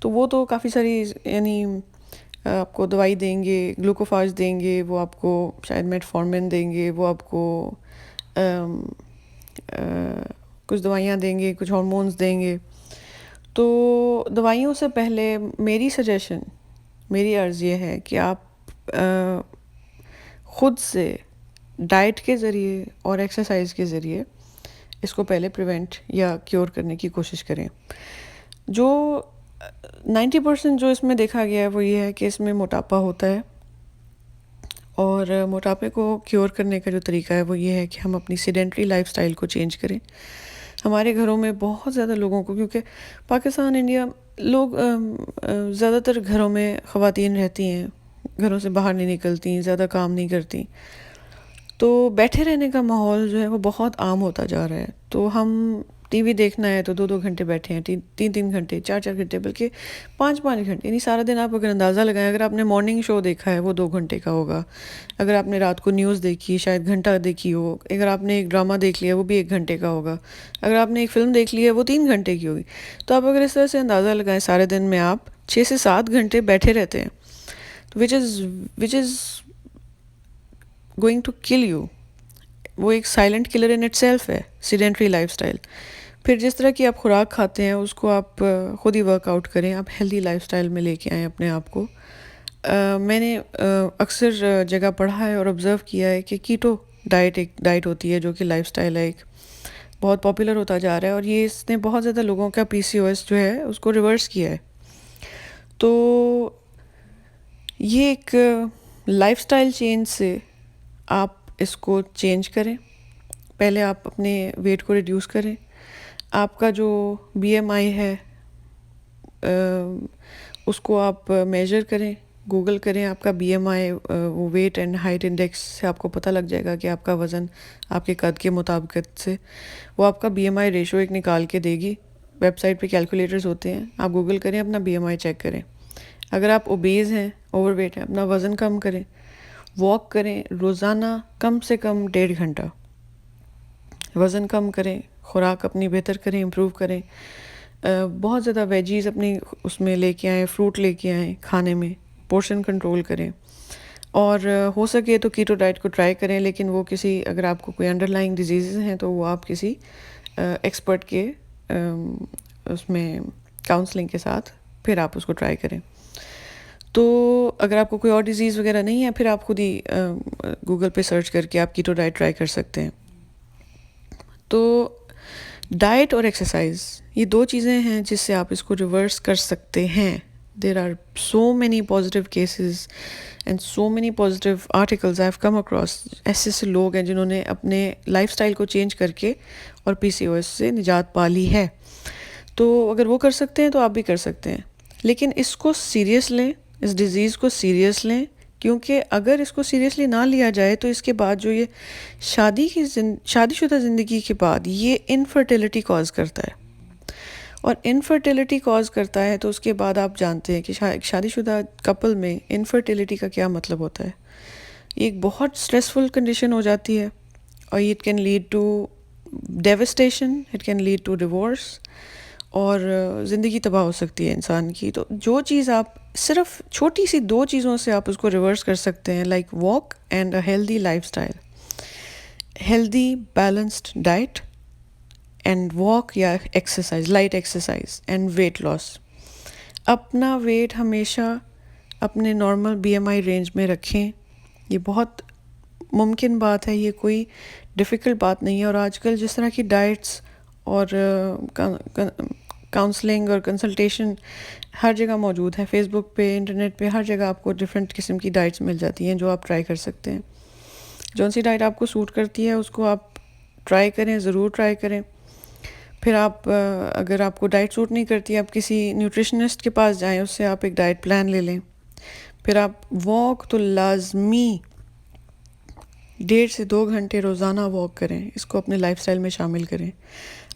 تو وہ تو کافی ساری یعنی آپ کو دوائی دیں گے، گلوکوفاج دیں گے، وہ آپ کو شاید میٹفورمن دیں گے، وہ آپ کو کچھ دوائیاں دیں گے، کچھ ہارمونز دیں گے. تو دوائیوں سے پہلے میری سجیشن، میری عرض یہ ہے کہ آپ خود سے ڈائٹ کے ذریعے اور ایکسرسائز کے ذریعے اس کو پہلے پریونٹ یا کیور کرنے کی کوشش کریں. جو 90% جو اس میں دیکھا گیا ہے وہ یہ ہے کہ اس میں موٹاپا ہوتا ہے، اور موٹاپے کو کیور کرنے کا جو طریقہ ہے وہ یہ ہے کہ ہم اپنی سیڈنٹری لائف سٹائل کو چینج کریں. ہمارے گھروں میں بہت زیادہ لوگوں کو، کیونکہ پاکستان، انڈیا، لوگ زیادہ تر گھروں میں خواتین رہتی ہیں، گھروں سے باہر نہیں نکلتی، زیادہ کام نہیں کرتی، تو بیٹھے رہنے کا ماحول جو ہے وہ بہت عام ہوتا جا رہا ہے. تو ہم ٹی وی دیکھنا ہے تو 2 گھنٹے بیٹھے ہیں، 3 گھنٹے، 4 گھنٹے، بلکہ 5 گھنٹے، یعنی سارا دن آپ اگر اندازہ لگائیں، اگر آپ نے مارننگ شو دیکھا ہے وہ 2 گھنٹے کا ہوگا، اگر آپ نے رات کو نیوز دیکھی شاید گھنٹہ دیکھی ہو، اگر آپ نے ایک ڈرامہ دیکھ لیا وہ بھی 1 گھنٹے کا ہوگا، اگر آپ نے ایک فلم دیکھ لی ہے وہ 3 گھنٹے کی ہوگی. تو آپ اگر اس طرح سے اندازہ لگائیں سارے دن میں آپ 6 سے 7 گھنٹے بیٹھے رہتے ہیں، which is going to kill you. وہ ایک silent killer in itself ہے، سیڈنٹری لائف سٹائل. پھر جس طرح کی آپ خوراک کھاتے ہیں اس کو آپ خود ہی ورک آؤٹ کریں، آپ ہیلدی لائف سٹائل میں لے کے آئیں اپنے آپ کو. میں نے اکثر جگہ پڑھا ہے اور آبزرو کیا ہے کہ کیٹو ڈائٹ ایک ڈائٹ ہوتی ہے جو کہ لائف سٹائل ہے، ایک بہت پاپولر ہوتا جا رہا ہے، اور یہ اس نے بہت زیادہ لوگوں کا PCOS جو ہے اس کو ریورس کیا ہے. تو یہ ایک لائف سٹائل چینج سے آپ اس کو چینج کریں. پہلے آپ اپنے ویٹ کو ریڈیوس کریں. آپ کا جو BMI ہے اس کو آپ میجر کریں، گوگل کریں آپ کا BMI، وہ ویٹ اینڈ ہائٹ انڈیکس سے آپ کو پتہ لگ جائے گا کہ آپ کا وزن آپ کے قد کے مطابقت سے، وہ آپ کا BMI ریشو ایک نکال کے دے گی. ویب سائٹ پہ کیلکولیٹرز ہوتے ہیں، آپ گوگل کریں، اپنا BMI چیک کریں. اگر آپ اوبیز ہیں، اوور ویٹ ہیں، اپنا وزن کم کریں، واک کریں روزانہ کم سے کم 1.5 گھنٹہ، وزن کم کریں، خوراک اپنی بہتر کریں، امپروو کریں. بہت زیادہ ویجیز اپنی اس میں لے کے آئیں، فروٹ لے کے آئیں کھانے میں، پورشن کنٹرول کریں. اور ہو سکے تو کیٹو ڈائٹ کو ٹرائی کریں، لیکن وہ کسی، اگر آپ کو کوئی انڈر لائنگ ڈیزیزز ہیں تو وہ آپ کسی ایکسپرٹ کے اس میں کاؤنسلنگ کے ساتھ پھر آپ اس کو ٹرائی کریں. تو اگر آپ کو کوئی اور ڈیزیز وغیرہ نہیں ہے پھر آپ خود ہی گوگل پہ سرچ کر کے آپ کیٹو ڈائٹ ٹرائی کر سکتے ہیں. تو ڈائٹ اور ایکسرسائز یہ 2 چیزیں ہیں جس سے آپ اس کو ریورس کر سکتے ہیں. There are so many positive cases and so many positive articles I have come across. ایسے لوگ ہیں جنہوں نے اپنے لائف سٹائل کو چینج کر کے اور PCOS سے نجات پا لی ہے. تو اگر وہ کر سکتے ہیں تو آپ بھی کر سکتے ہیں. لیکن اس کو سیریس لیں، اس ڈیزیز کو سیریس لیں، کیونکہ اگر اس کو سیریسلی نہ لیا جائے تو اس کے بعد جو یہ شادی شدہ زندگی کے بعد یہ انفرٹیلٹی کاز کرتا ہے. اور انفرٹیلٹی کاز کرتا ہے تو اس کے بعد آپ جانتے ہیں کہ شادی شدہ کپل میں انفرٹیلٹی کا کیا مطلب ہوتا ہے. یہ ایک بہت سٹریسفل کنڈیشن ہو جاتی ہے، اور it can lead to devastation, it can lead to divorce, اور زندگی تباہ ہو سکتی ہے انسان کی. تو جو چیز آپ صرف چھوٹی سی 2 چیزوں سے آپ اس کو ریورس کر سکتے ہیں، like walk and a healthy lifestyle, healthy balanced diet and walk یا exercise, light exercise and weight loss. اپنا ویٹ ہمیشہ اپنے نارمل BMI رینج میں رکھیں. یہ بہت ممکن بات ہے، یہ کوئی ڈیفیکلٹ بات نہیں ہے. اور آج کل جس طرح کی ڈائٹس اور کاؤنسلنگ اور کنسلٹیشن ہر جگہ موجود ہے، فیس بک پہ، انٹرنیٹ پہ، ہر جگہ آپ کو ڈفرینٹ قسم کی ڈائٹس مل جاتی ہیں جو آپ ٹرائی کر سکتے ہیں. جون سی ڈائٹ آپ کو سوٹ کرتی ہے اس کو آپ ٹرائی کریں، ضرور ٹرائی کریں. پھر آپ اگر آپ کو ڈائٹ سوٹ نہیں کرتی، آپ کسی نیوٹریشنسٹ کے پاس جائیں، اس سے آپ ایک ڈائٹ پلان لے لیں. پھر آپ واک تو لازمی 1.5 سے 2 گھنٹے روزانہ واک کریں، اس کو اپنے لائف سٹائل میں شامل کریں.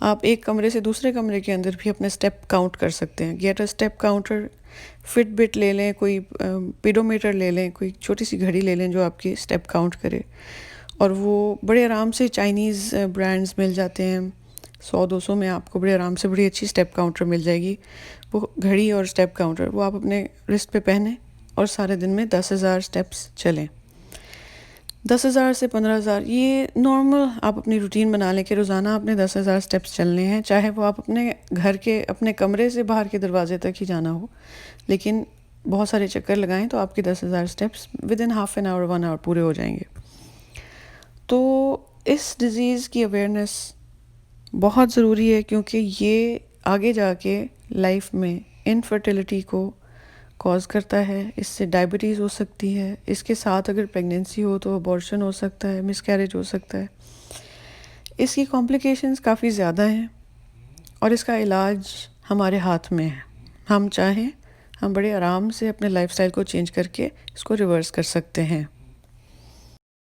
آپ ایک کمرے سے دوسرے کمرے کے اندر بھی اپنے سٹیپ کاؤنٹ کر سکتے ہیں. Get a step counter, Fitbit لے لیں، کوئی پیڈومیٹر لے لیں، کوئی چھوٹی سی گھڑی لے لیں جو آپ کی سٹیپ کاؤنٹ کرے. اور وہ بڑے آرام سے چائنیز برانڈز مل جاتے ہیں، 100-200 میں آپ کو بڑے آرام سے بڑی اچھی اسٹیپ کاؤنٹر مل جائے گی. وہ گھڑی اور اسٹیپ کاؤنٹر وہ آپ اپنے رسٹ پہ پہنیں اور سارے دن میں 10,000 اسٹیپس چلیں. 10,000 سے 15,000 یہ نارمل آپ اپنی روٹین بنا لیں کہ روزانہ آپ نے 10,000 اسٹیپس چلنے ہیں، چاہے وہ آپ اپنے گھر کے اپنے کمرے سے باہر کے دروازے تک ہی جانا ہو، لیکن بہت سارے چکر لگائیں تو آپ کی 10,000 steps within half an hour 1 آور پورے ہو جائیں گے. تو اس ڈیزیز کی اویئرنیس بہت ضروری ہے، کیونکہ یہ آگے جا کے لائف میں انفرٹیلٹی کو کاز کرتا ہے. اس سے ڈائبٹیز ہو سکتی ہے، اس کے ساتھ اگر پریگننسی ہو تو ابورشن ہو سکتا ہے، مس کیریج ہو سکتا ہے. اس کی کمپلیکیشنز کافی زیادہ ہیں اور اس کا علاج ہمارے ہاتھ میں ہے. ہم چاہیں ہم بڑے آرام سے اپنے لائف سٹائل کو چینج کر کے اس کو ریورس کر سکتے ہیں.